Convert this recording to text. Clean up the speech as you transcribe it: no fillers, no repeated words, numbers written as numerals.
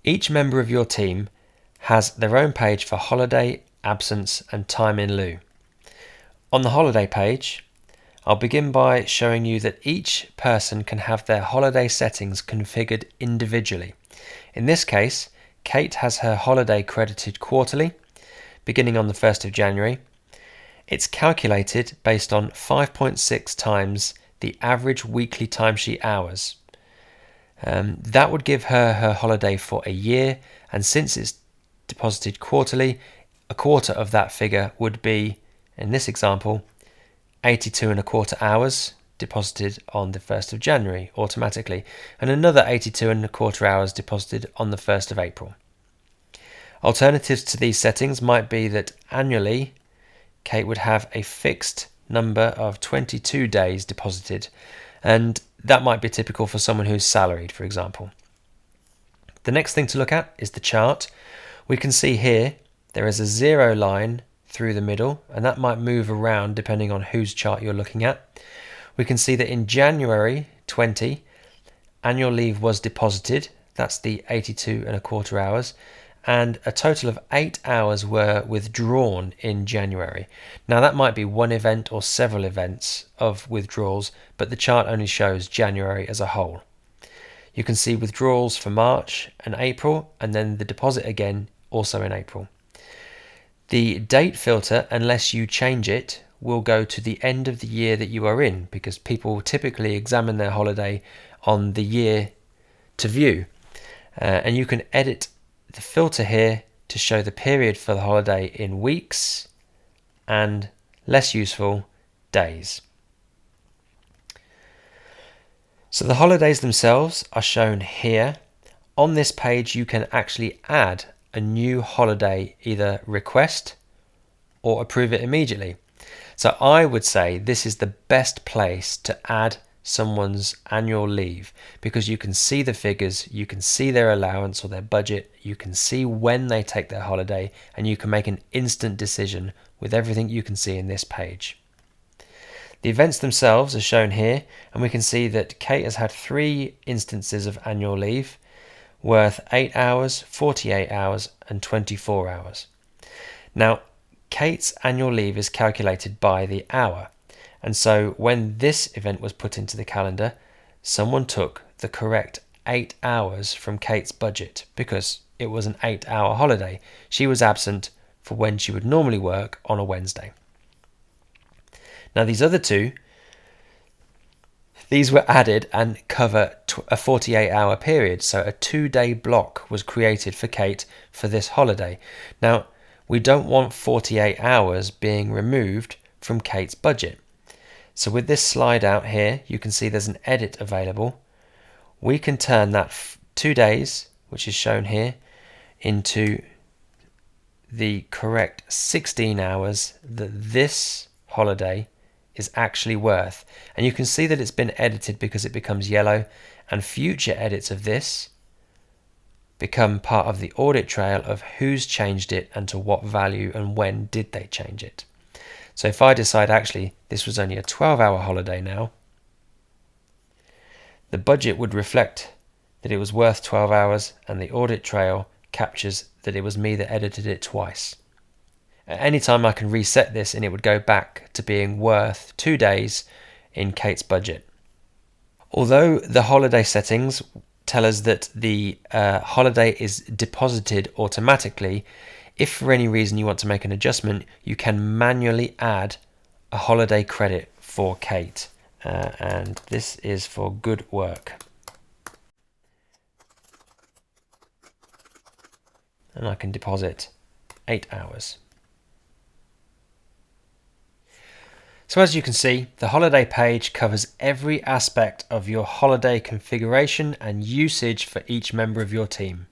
Each member of your team has their own page for holiday, absence, and time in lieu. On the holiday page, I'll begin by showing you that each person can have their holiday settings configured individually. In this case, Kate has her holiday credited quarterly, beginning on the 1st of January. It's calculated based on 5.6 times the average weekly timesheet hours. That would give her her holiday for a year, and since it's deposited quarterly, a quarter of that figure would be, in this example, 82.25 hours deposited on the 1st of January automatically, and another 82.25 hours deposited on the 1st of April. Alternatives to these settings might be that annually Kate would have a fixed number of 22 days deposited, and that might be typical for someone who's salaried, for example. The next thing to look at is the chart. We can see here there is a zero line through the middle, and that might move around depending on whose chart you're looking at. We can see that in January 20, annual leave was deposited. That's the 82.25 hours. And a total of 8 hours were withdrawn in January. Now that might be one event or several events of withdrawals, but the chart only shows January as a whole. You can see withdrawals for March and April, and then the deposit again also in April. The date filter, unless you change it, will go to the end of the year that you are in, because people typically examine their holiday on the year to view. And you can edit the filter here to show the period for the holiday in weeks and, less useful, days. So the holidays themselves are shown here. On this page you can actually add a new holiday, either request or approve it immediately. So I would say this is the best place to add someone's annual leave, because you can see the figures, you can see their allowance or their budget, you can see when they take their holiday, and you can make an instant decision with everything you can see in this page. The events themselves are shown here, and we can see that Kate has had 3 instances of annual leave worth 8 hours, 48 hours and 24 hours. Now, Kate's annual leave is calculated by the hour. And so when this event was put into the calendar, someone took the correct 8 hours from Kate's budget because it was an 8-hour holiday. She was absent for when she would normally work on a Wednesday. Now these other 2, these were added and cover a 48-hour period. So a 2-day block was created for Kate for this holiday. Now we don't want 48 hours being removed from Kate's budget. So with this slide out here, you can see there's an edit available. We can turn that 2 days, which is shown here, into the correct 16 hours that this holiday is actually worth. And you can see that it's been edited because it becomes yellow, and future edits of this become part of the audit trail of who's changed it and to what value and when did they change it. So if I decide actually this was only a 12-hour holiday now, the budget would reflect that it was worth 12 hours, and the audit trail captures that it was me that edited it twice. At any time I can reset this and it would go back to being worth 2 days in Kate's budget. Although the holiday settings tell us that the holiday is deposited automatically, if for any reason you want to make an adjustment, you can manually add a holiday credit for Kate. And this is for good work. And I can deposit 8 hours. So as you can see, the holiday page covers every aspect of your holiday configuration and usage for each member of your team.